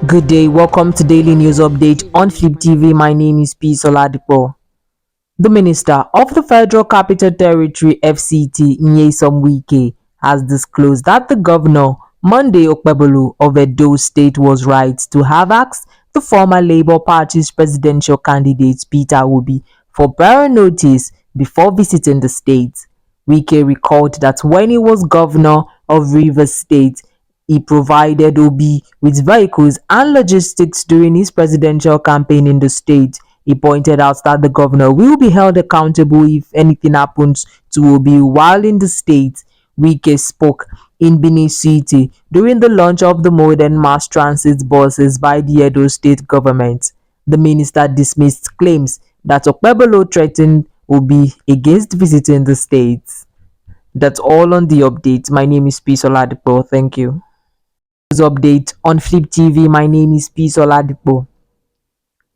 Good day, welcome to Daily News Update on Flip TV. My name is P. Soladipo. The Minister of the Federal Capital Territory (FCT) Nyesom Wike has disclosed that the Governor Monday Okpebholo of Edo State was right to have asked the former Labour Party's presidential candidate Peter Obi for prior notice before visiting the state. Wike recalled that when he was Governor of Rivers State, he provided Obi with vehicles and logistics during his presidential campaign in the state. He pointed out that the governor will be held accountable if anything happens to Obi while in the state. Wike spoke in Benin City during the launch of the modern mass transit buses by the Edo state government. The minister dismissed claims that Okpebholo threatened Obi against visiting the state. That's all on the update. My name is P. Soladipo. Thank you. Update on Flip TV. My name is P. Soladipo.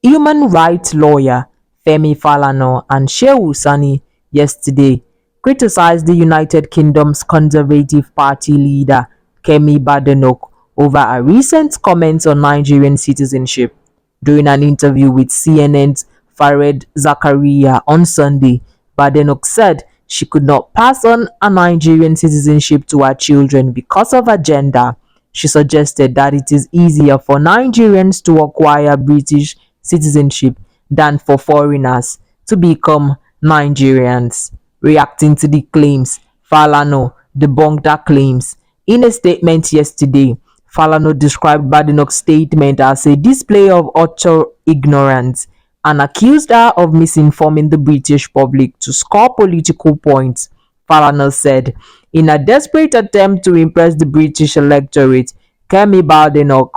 Human rights lawyer Femi Falana and Shehu Sani yesterday criticized the United Kingdom's Conservative Party leader Kemi Badenoch over a recent comment on Nigerian citizenship. During an interview with CNN's Fared Zakaria on Sunday, Badenoch said she could not pass on a Nigerian citizenship to her children because of her gender. She suggested that it is easier for Nigerians to acquire British citizenship than for foreigners to become Nigerians. Reacting to the claims, Falano debunked her claims. In a statement yesterday, Falano described Badenoch's statement as a display of utter ignorance and accused her of misinforming the British public to score political points. Falana said, in a desperate attempt to impress the British electorate, Kemi Badenoch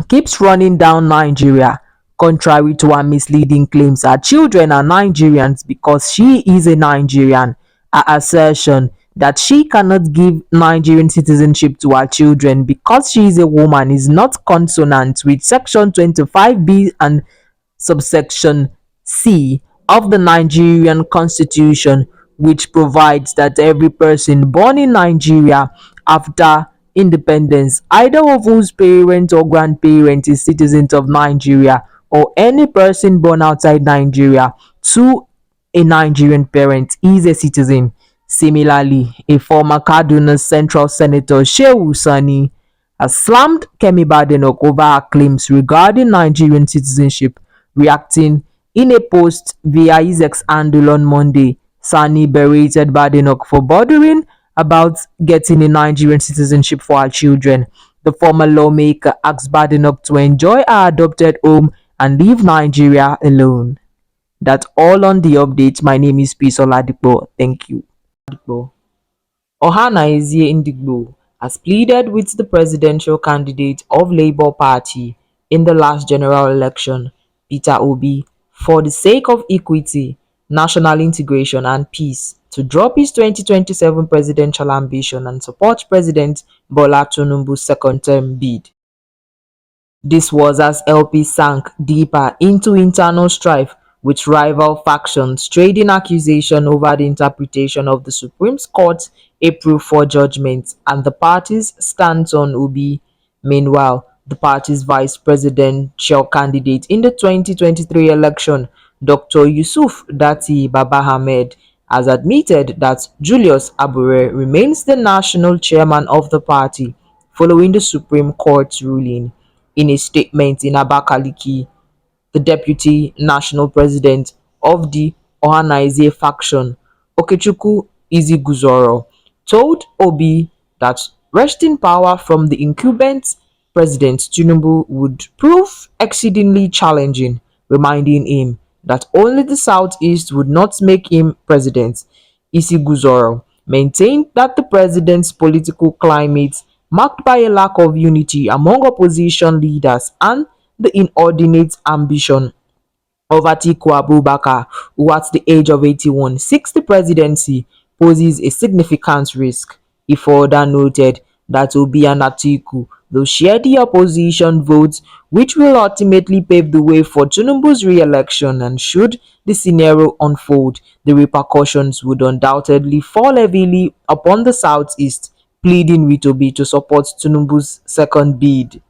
keeps running down Nigeria. Contrary to her misleading claims, her children are Nigerians because she is a Nigerian. Her assertion that she cannot give Nigerian citizenship to her children because she is a woman is not consonant with Section 25B and subsection C of the Nigerian Constitution, which provides that every person born in Nigeria after independence, either of whose parent or grandparent is citizens of Nigeria, or any person born outside Nigeria to a Nigerian parent is a citizen. Similarly, a former Kaduna Central Senator Shehu Sani has slammed Kemi Badenoch over her claims regarding Nigerian citizenship. Reacting in a post via his ex handle on Monday, Sani berated Badenoch for bothering about getting a Nigerian citizenship for her children. The former lawmaker asked Badenoch to enjoy her adopted home and leave Nigeria alone. That's all on the update. My name is P. Soladipo. Thank you. Ohanaeze Indigbo has pleaded with the presidential candidate of Labour Party in the last general election, Peter Obi, for the sake of equity, national integration and peace, to drop his 2027 presidential ambition and support President Bola Tinubu's second-term bid. This was as LP sank deeper into internal strife with rival factions trading accusation over the interpretation of the Supreme Court's April 4 judgment and the party's stance on Obi. Meanwhile, the party's vice presidential candidate in the 2023 election, Dr. Yusuf Dati Baba Ahmed, has admitted that Julius Abure remains the national chairman of the party following the Supreme Court's ruling. In a statement in Abakaliki, the deputy national president of the Ohanaeze faction, Okechukwu Iziguzoro, told Obi that wresting power from the incumbent President Tinubu would prove exceedingly challenging, reminding him that only the Southeast would not make him president. Isiguzoro maintained that the president's political climate, marked by a lack of unity among opposition leaders and the inordinate ambition of Atiku Abubakar, who at the age of 81 seeks the presidency, poses a significant risk. He further noted that Obi and Atiku will share the opposition votes, which will ultimately pave the way for Tinubu's re-election, and should the scenario unfold, the repercussions would undoubtedly fall heavily upon the Southeast, pleading with Obi to support Tinubu's second bid.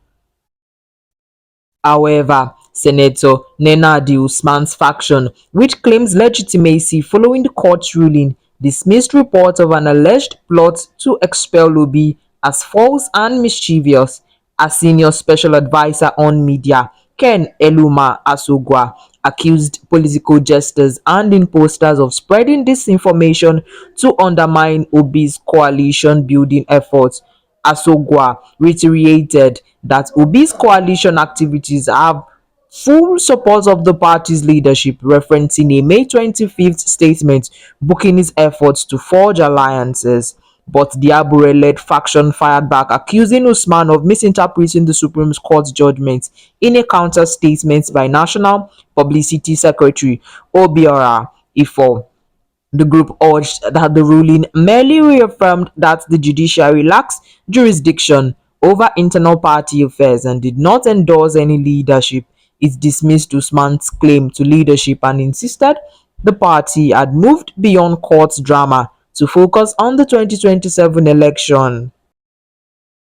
However, Senator Nenadi Usman's faction, which claims legitimacy following the court's ruling, dismissed reports of an alleged plot to expel Obi as false and mischievous. A senior special advisor on media, Ken Eluma Asogwa, accused political jesters and imposters of spreading disinformation to undermine Obi's coalition building efforts. Asogwa reiterated that Obi's coalition activities have full support of the party's leadership, referencing a May 25th statement booking his efforts to forge alliances. But the Abure-led faction fired back, accusing Usman of misinterpreting the Supreme Court's judgment in a counter statement by National Publicity Secretary Obiora Ifo. The group urged that the ruling merely reaffirmed that the judiciary lacks jurisdiction over internal party affairs and did not endorse any leadership. It dismissed Usman's claim to leadership and insisted the party had moved beyond court drama to focus on the 2027 election.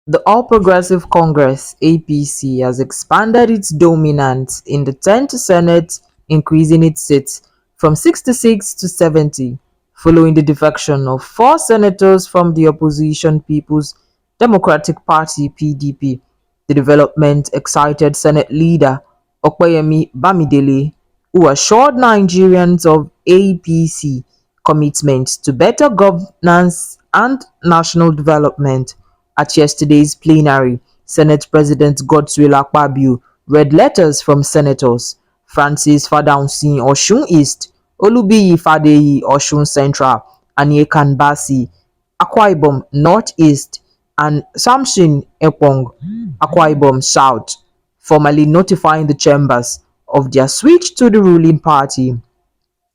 The All Progressive Congress (APC) has expanded its dominance in the 10th Senate, increasing its seats from 66 to 70, following the defection of four senators from the opposition People's Democratic Party (PDP). The development excited Senate leader Okoyemi Bamidele, who assured Nigerians of APC commitment to better governance and national development. At yesterday's plenary, Senate President Godswill Akpabio read letters from Senators Francis Fadausi, Osun East, Olubiyi Fadeyi, Osun Central, Aniyekan Basi, Akwa Ibom North East, and Samson Ekpong, Akwa Ibom South, formally notifying the chambers of their switch to the ruling party.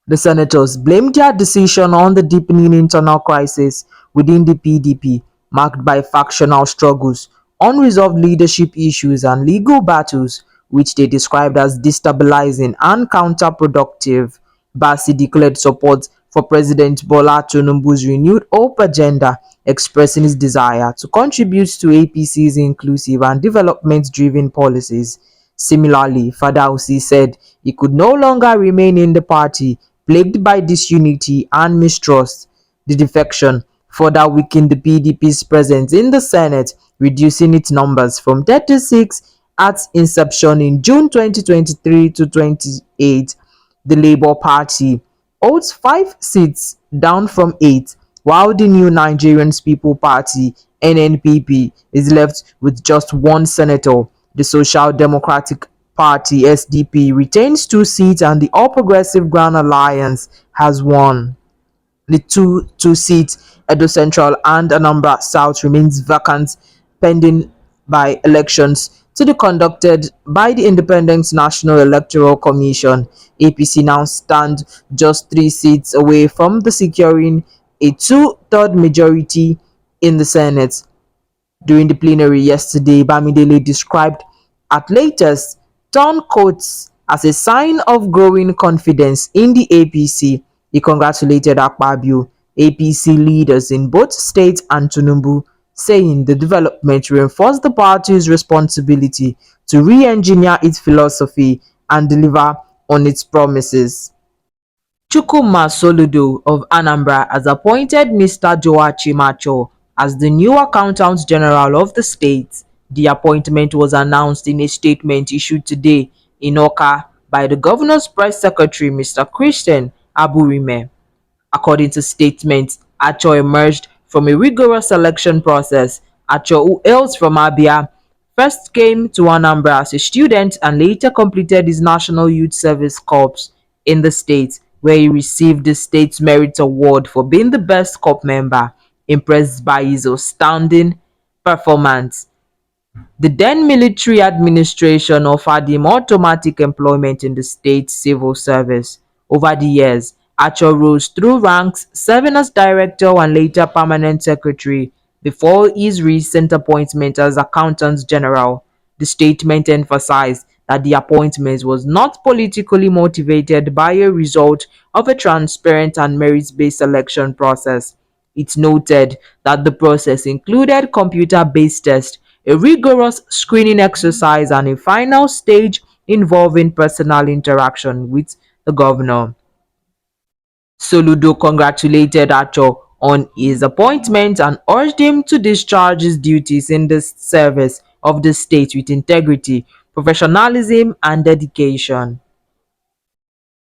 The senators blamed their decision on the deepening internal crisis within the PDP, marked by factional struggles, unresolved leadership issues, and legal battles, which they described as destabilizing and counterproductive. Basi declared support for President Bola Tinubu's renewed Hope agenda, expressing his desire to contribute to APC's inclusive and development-driven policies. Similarly, Fadausi said he could no longer remain in the party, plagued by disunity and mistrust. The defection further weakened the PDP's presence in the Senate, reducing its numbers from 36 at inception in June 2023 to 28. The Labour Party holds 5 seats, down from 8, while the New Nigerian People Party (NNPP) is left with just one senator. The Social Democratic Party (SDP) retains 2 seats and the All Progressive Grand Alliance has 1. The two seats, Edo Central and Anambra South, remains vacant pending by elections to be conducted by the Independent National Electoral Commission. APC now stand just 3 seats away from the securing a two-third majority in the Senate. During the plenary yesterday, Bamidele described at latest turncoats as a sign of growing confidence in the APC. He congratulated Akpabio, APC leaders in both states and Tinubu, saying the development reinforced the party's responsibility to re-engineer its philosophy and deliver on its promises. Chukwuma Soludo of Anambra has appointed Mr. Joachim Acho as the new Accountant General of the state. The appointment was announced in a statement issued today in Awka by the Governor's Press Secretary, Mr. Christian Aburime. According to statements, Acho emerged from a rigorous selection process. Acho, who hails from Abia, first came to Anambra as a student and later completed his National Youth Service Corps in the state, where he received the State's Merit Award for being the best corps member. Impressed by his outstanding performance, the then military administration offered him automatic employment in the state civil service. Over the years, Acho rose through ranks, serving as director and later permanent secretary before his recent appointment as accountant general. The statement emphasized that the appointment was not politically motivated by a result of a transparent and merit-based selection process. It noted that the process included computer-based tests, a rigorous screening exercise, and a final stage involving personal interaction with the governor. Soludo congratulated Acho on his appointment and urged him to discharge his duties in the service of the state with integrity, professionalism, and dedication.